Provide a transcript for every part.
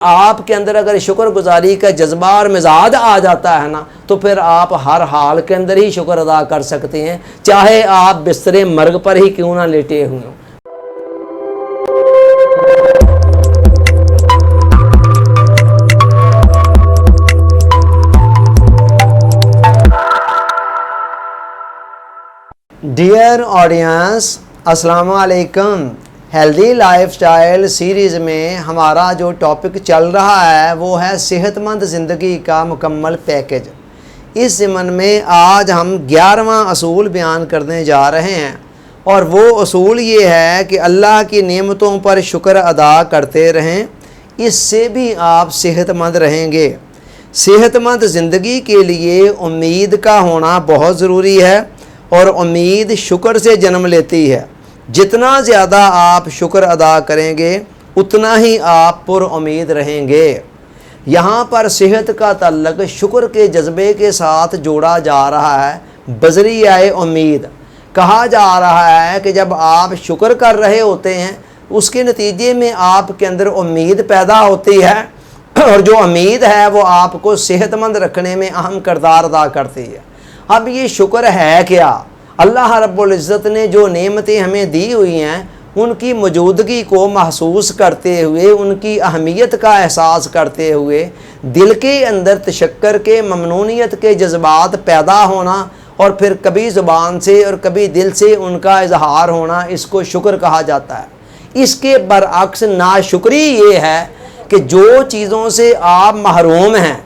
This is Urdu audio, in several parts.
آپ کے اندر اگر شکر گزاری کا جذبہ اور مزاج آ جاتا ہے نا تو پھر آپ ہر حال کے اندر ہی شکر ادا کر سکتے ہیں، چاہے آپ بستر مرگ پر ہی کیوں نہ لیٹے ہوئے ہوں۔ ڈیئر آڈینس، السلام علیکم۔ ہیلدی لائف سٹائل سیریز میں ہمارا جو ٹاپک چل رہا ہے وہ ہے صحت مند زندگی کا مکمل پیکج۔ اس ضمن میں آج ہم 11واں اصول بیان کرنے جا رہے ہیں، اور وہ اصول یہ ہے کہ اللہ کی نعمتوں پر شکر ادا کرتے رہیں، اس سے بھی آپ صحت مند رہیں گے۔ صحت مند زندگی کے لیے امید کا ہونا بہت ضروری ہے، اور امید شکر سے جنم لیتی ہے۔ جتنا زیادہ آپ شکر ادا کریں گے اتنا ہی آپ پر امید رہیں گے۔ یہاں پر صحت کا تعلق شکر کے جذبے کے ساتھ جوڑا جا رہا ہے بذریعہ امید۔ کہا جا رہا ہے کہ جب آپ شکر کر رہے ہوتے ہیں اس کے نتیجے میں آپ کے اندر امید پیدا ہوتی ہے، اور جو امید ہے وہ آپ کو صحت مند رکھنے میں اہم کردار ادا کرتی ہے۔ اب یہ شکر ہے کیا؟ اللہ رب العزت نے جو نعمتیں ہمیں دی ہوئی ہیں ان کی موجودگی کو محسوس کرتے ہوئے، ان کی اہمیت کا احساس کرتے ہوئے دل کے اندر تشکر کے، ممنونیت کے جذبات پیدا ہونا، اور پھر کبھی زبان سے اور کبھی دل سے ان کا اظہار ہونا، اس کو شکر کہا جاتا ہے۔ اس کے برعکس ناشکری یہ ہے کہ جو چیزوں سے آپ محروم ہیں،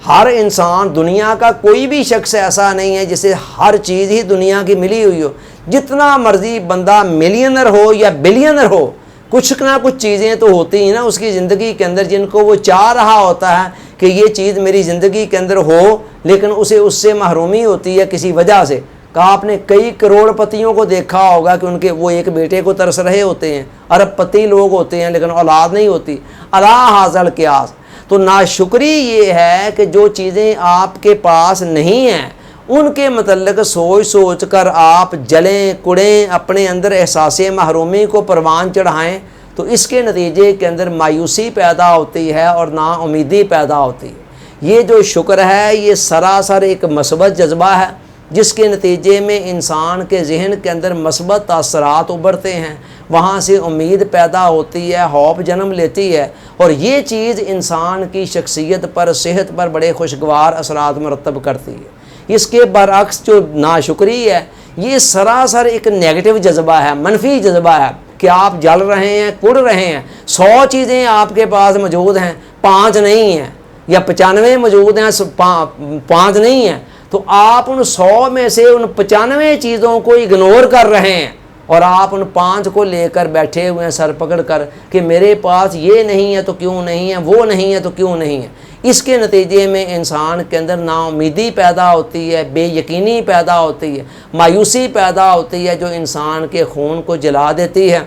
ہر انسان، دنیا کا کوئی بھی شخص ایسا نہیں ہے جسے ہر چیز ہی دنیا کی ملی ہوئی ہو۔ جتنا مرضی بندہ ملینر ہو یا بلینر ہو، کچھ نہ کچھ چیزیں تو ہوتی ہیں نا اس کی زندگی کے اندر جن کو وہ چاہ رہا ہوتا ہے کہ یہ چیز میری زندگی کے اندر ہو، لیکن اسے اس سے محرومی ہوتی ہے کسی وجہ سے۔ کہا آپ نے کئی کروڑ پتیوں کو دیکھا ہوگا کہ ان کے وہ ایک بیٹے کو ترس رہے ہوتے ہیں، ارب پتی لوگ ہوتے ہیں لیکن اولاد نہیں ہوتی۔ الا حاصل قیاس۔ تو ناشکری یہ ہے کہ جو چیزیں آپ کے پاس نہیں ہیں ان کے متعلق سوچ سوچ کر آپ جلیں کڑیں، اپنے اندر احساس محرومی کو پروان چڑھائیں، تو اس کے نتیجے کے اندر مایوسی پیدا ہوتی ہے اور نا امیدی پیدا ہوتی ہے۔ یہ جو شکر ہے یہ سراسر ایک مثبت جذبہ ہے جس کے نتیجے میں انسان کے ذہن کے اندر مثبت تاثرات ابھرتے ہیں، وہاں سے امید پیدا ہوتی ہے، ہوپ جنم لیتی ہے، اور یہ چیز انسان کی شخصیت پر، صحت پر بڑے خوشگوار اثرات مرتب کرتی ہے۔ اس کے برعکس جو ناشکری ہے یہ سراسر ایک نیگیٹو جذبہ ہے، منفی جذبہ ہے کہ آپ جل رہے ہیں، کڑ رہے ہیں۔ 100 چیزیں آپ کے پاس موجود ہیں، 5 نہیں ہیں، یا 95 موجود ہیں، 5 نہیں ہیں، تو آپ ان 100 میں سے ان 95 چیزوں کو اگنور کر رہے ہیں، اور آپ ان 5 کو لے کر بیٹھے ہوئے ہیں سر پکڑ کر کہ میرے پاس یہ نہیں ہے تو کیوں نہیں ہے، وہ نہیں ہے تو کیوں نہیں ہے۔ اس کے نتیجے میں انسان کے اندر نا امیدی پیدا ہوتی ہے، بے یقینی پیدا ہوتی ہے، مایوسی پیدا ہوتی ہے جو انسان کے خون کو جلا دیتی ہے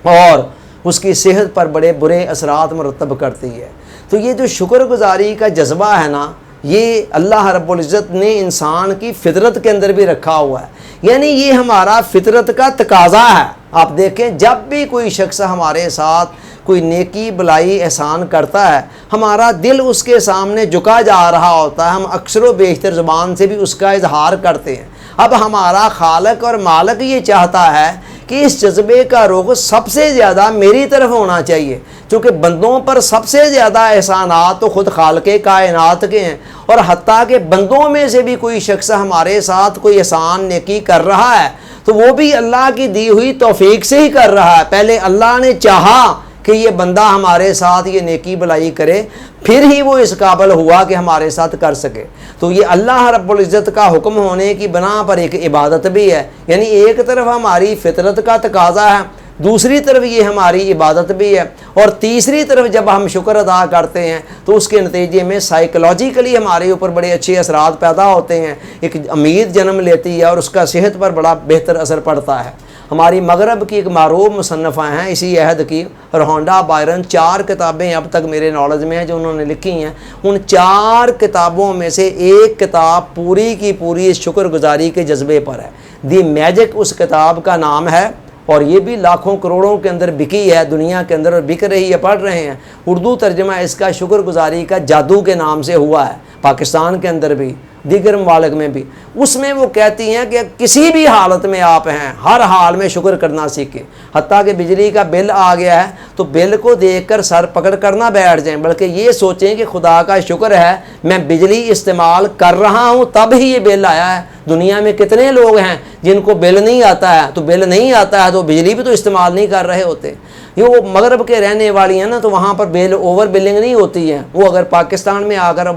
اور اس کی صحت پر بڑے برے اثرات مرتب کرتی ہے۔ تو یہ جو شکر گزاری کا جذبہ ہے نا، یہ اللہ رب العزت نے انسان کی فطرت کے اندر بھی رکھا ہوا ہے، یعنی یہ ہمارا فطرت کا تقاضا ہے۔ آپ دیکھیں جب بھی کوئی شخص ہمارے ساتھ کوئی نیکی بلائی احسان کرتا ہے، ہمارا دل اس کے سامنے جھکا جا رہا ہوتا ہے، ہم اکثر و بیشتر زبان سے بھی اس کا اظہار کرتے ہیں۔ اب ہمارا خالق اور مالک یہ چاہتا ہے کہ اس جذبے کا رخ سب سے زیادہ میری طرف ہونا چاہیے، چونکہ بندوں پر سب سے زیادہ احسانات تو خود خالق کائنات کے ہیں، اور حتیٰ کہ بندوں میں سے بھی کوئی شخص ہمارے ساتھ کوئی احسان نیکی کر رہا ہے تو وہ بھی اللہ کی دی ہوئی توفیق سے ہی کر رہا ہے۔ پہلے اللہ نے چاہا کہ یہ بندہ ہمارے ساتھ یہ نیکی بلائی کرے، پھر ہی وہ اس قابل ہوا کہ ہمارے ساتھ کر سکے۔ تو یہ اللہ رب العزت کا حکم ہونے کی بنا پر ایک عبادت بھی ہے، یعنی ایک طرف ہماری فطرت کا تقاضا ہے، دوسری طرف یہ ہماری عبادت بھی ہے، اور تیسری طرف جب ہم شکر ادا کرتے ہیں تو اس کے نتیجے میں سائیکولوجیکلی ہمارے اوپر بڑے اچھے اثرات پیدا ہوتے ہیں، ایک امید جنم لیتی ہے اور اس کا صحت پر بڑا بہتر اثر پڑتا ہے۔ ہماری مغرب کی ایک معروف مصنفہ ہیں اسی عہد کی، رونڈا بائرن، 4 کتابیں اب تک میرے نالج میں ہیں جو انہوں نے لکھی ہیں۔ ان 4 کتابوں میں سے ایک کتاب پوری کی پوری شکر گزاری کے جذبے پر ہے۔ دی میجک اس کتاب کا نام ہے، اور یہ بھی لاکھوں کروڑوں کے اندر بکی ہے دنیا کے اندر، اور بک رہی ہے، پڑھ رہے ہیں۔ اردو ترجمہ اس کا شکر گزاری کا جادو کے نام سے ہوا ہے، پاکستان کے اندر بھی، دیگر ممالک میں بھی۔ اس میں وہ کہتی ہیں کہ کسی بھی حالت میں آپ ہیں، ہر حال میں شکر کرنا سیکھیں۔ حتیٰ کہ بجلی کا بل آ گیا ہے تو بل کو دیکھ کر سر پکڑ کر نہ بیٹھ جائیں، بلکہ یہ سوچیں کہ خدا کا شکر ہے میں بجلی استعمال کر رہا ہوں تب ہی یہ بل آیا ہے۔ دنیا میں کتنے لوگ ہیں جن کو بل نہیں آتا ہے، تو بل نہیں آتا ہے تو بجلی بھی تو استعمال نہیں کر رہے ہوتے۔ یہ وہ مغرب کے رہنے والی ہیں نا، تو وہاں پر بل اوور بلنگ نہیں ہوتی ہے۔ وہ اگر پاکستان میں آ کر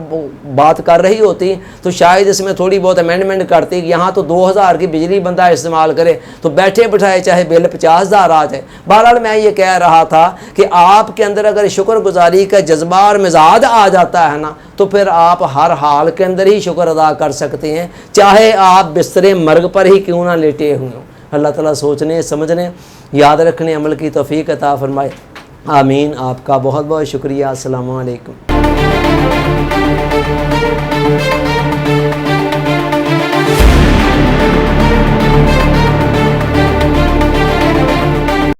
بات کر رہی ہوتی تو شاید اس میں تھوڑی بہت امینڈمنٹ کرتی کہ یہاں تو 2000 کی بجلی بندہ استعمال کرے تو بیٹھے بٹھائے چاہے بل 50,000 آ جائے۔ بہرحال میں یہ کہہ رہا تھا کہ آپ کے اندر اگر شکر گزاری کا جذبہ اور مزاج آ جاتا ہے نا، تو پھر آپ ہر حال کے اندر ہی شکر ادا کر سکتے ہیں، چاہے آپ بستر مرگ پر ہی کیوں نہ لیٹے ہوئے ہوں۔ اللہ تعالیٰ سوچنے، سمجھنے، یاد رکھنے، عمل کی توفیق عطا فرمائے، آمین۔ آپ کا بہت بہت شکریہ۔ السلام علیکم۔